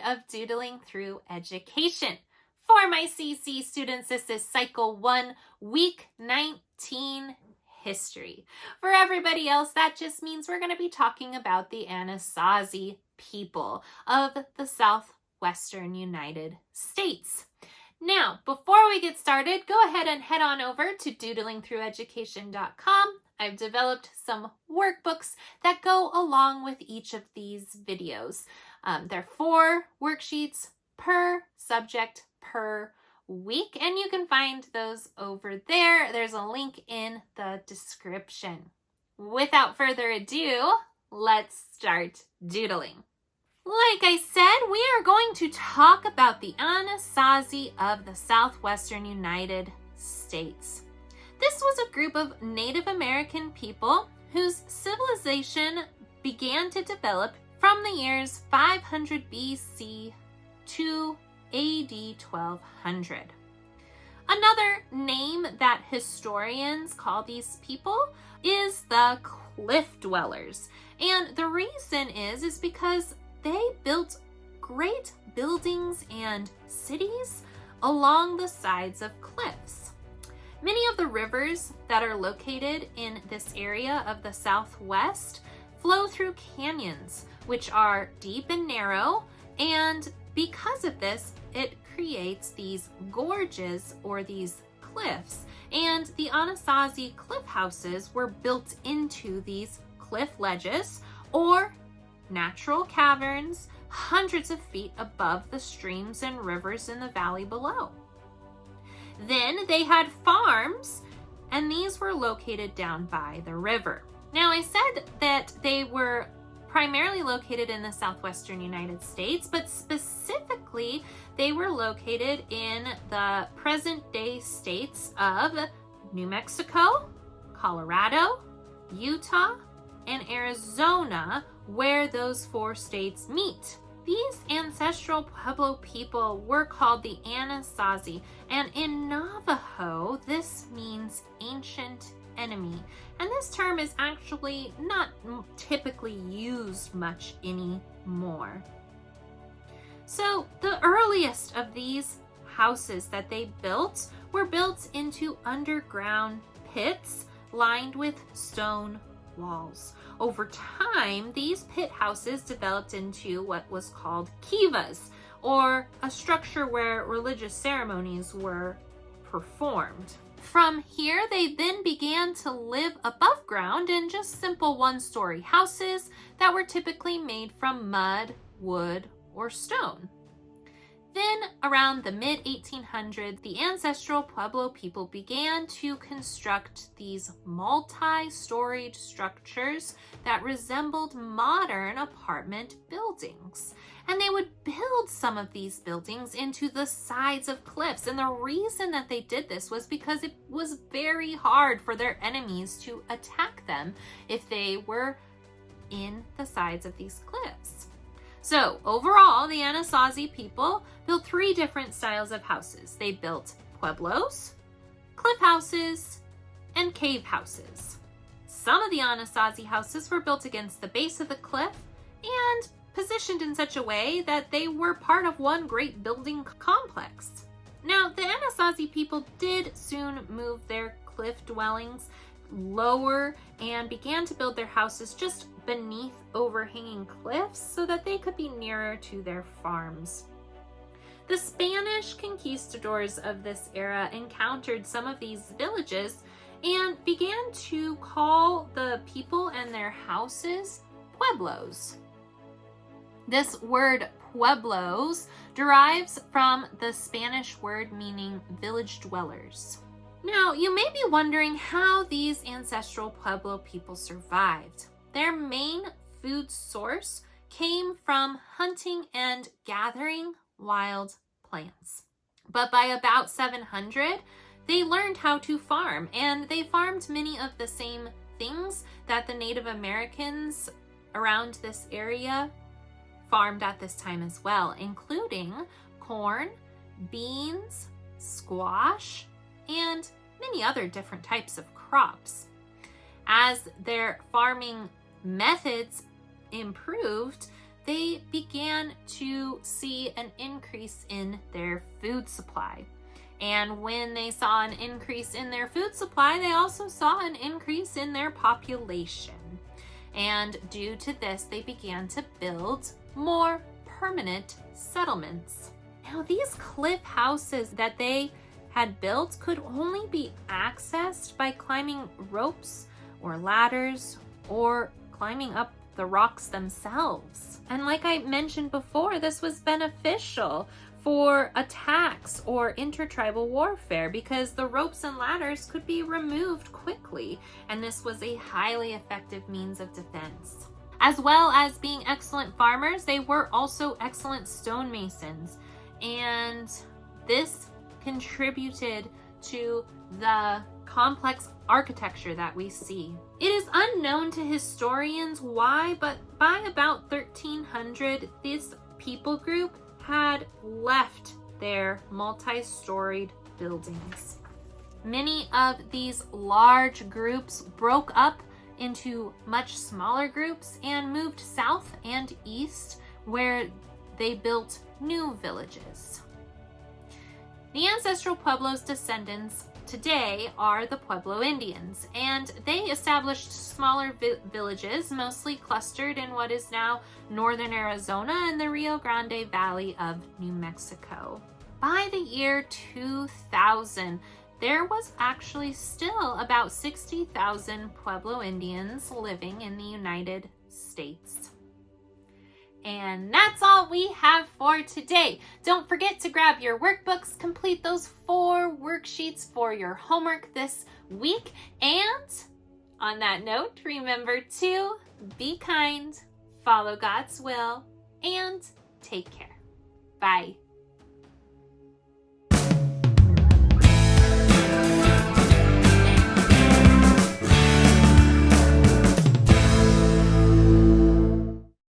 of Doodling Through Education. For my CC students, this is Cycle 1, Week 19, History. For everybody else, that just means we're going to be talking about the Anasazi people of the southwestern United States. Now, before we get started, go ahead and head on over to doodlingthrougheducation.com. I've developed some workbooks that go along with each of these videos. There are 4 worksheets per subject per week, and you can find those over there. There's a link in the description. Without further ado, let's start doodling. Like I said, we are going to talk about the Anasazi of the southwestern United States. This was a group of Native American people whose civilization began to develop from the years 500 BC to AD 1200. Another name that historians call these people is the Cliff Dwellers. And the reason is because they built great buildings and cities along the sides of cliffs. Many of the rivers that are located in this area of the Southwest flow through canyons, which are deep and narrow, and because of this, it creates these gorges or these cliffs. And the Anasazi cliff houses were built into these cliff ledges or natural caverns hundreds of feet above the streams and rivers in the valley below. Then they had farms, and these were located down by the river. Now, I said that they were primarily located in the southwestern United States, but specifically they were located in the present-day states of New Mexico, Colorado, Utah, and Arizona, where those 4 states meet. These Ancestral Pueblo people were called the Anasazi, and in Navajo, this means ancient enemy. And this term is actually not typically used much anymore. So the earliest of these houses that they built were built into underground pits lined with stone walls. Over time, these pit houses developed into what was called kivas, or a structure where religious ceremonies were performed. From here, they then began to live above ground in just simple 1-story houses that were typically made from mud, wood, or stone. Then, around the mid-1800s, the Ancestral Pueblo people began to construct these multi-storied structures that resembled modern apartment buildings. And they would build some of these buildings into the sides of cliffs. And the reason that they did this was because it was very hard for their enemies to attack them if they were in the sides of these cliffs. So overall, the Anasazi people built 3 different styles of houses. They built pueblos, cliff houses, and cave houses. Some of the Anasazi houses were built against the base of the cliff and positioned in such a way that they were part of one great building complex. Now, the Anasazi people did soon move their cliff dwellings lower and began to build their houses just beneath overhanging cliffs so that they could be nearer to their farms. The Spanish conquistadors of this era encountered some of these villages and began to call the people and their houses pueblos. This word pueblos derives from the Spanish word meaning village dwellers. Now, you may be wondering how these Ancestral Pueblo people survived. Their main food source came from hunting and gathering wild plants. But by about 700, they learned how to farm, and they farmed many of the same things that the Native Americans around this area farmed at this time as well, including corn, beans, squash, and many other different types of crops. As their farming methods improved, they began to see an increase in their food supply. And when they saw an increase in their food supply, they also saw an increase in their population. And due to this, they began to build more permanent settlements. Now, these cliff houses that they had built could only be accessed by climbing ropes or ladders or climbing up the rocks themselves. And like I mentioned before, this was beneficial for attacks or intertribal warfare because the ropes and ladders could be removed quickly, and this was a highly effective means of defense. As well as being excellent farmers, they were also excellent stonemasons, and this contributed to the complex architecture that we see. It is unknown to historians why, but by about 1300, this people group had left their multi-storied buildings. Many of these large groups broke up into much smaller groups and moved south and east, where they built new villages. The Ancestral Pueblo's descendants today are the Pueblo Indians, and they established smaller villages, mostly clustered in what is now northern Arizona and the Rio Grande Valley of New Mexico. By the year 2000, there was actually still about 60,000 Pueblo Indians living in the United States. And that's all we have for today. Don't forget to grab your workbooks, complete those 4 worksheets for your homework this week. And on that note, remember to be kind, follow God's will, and take care. Bye.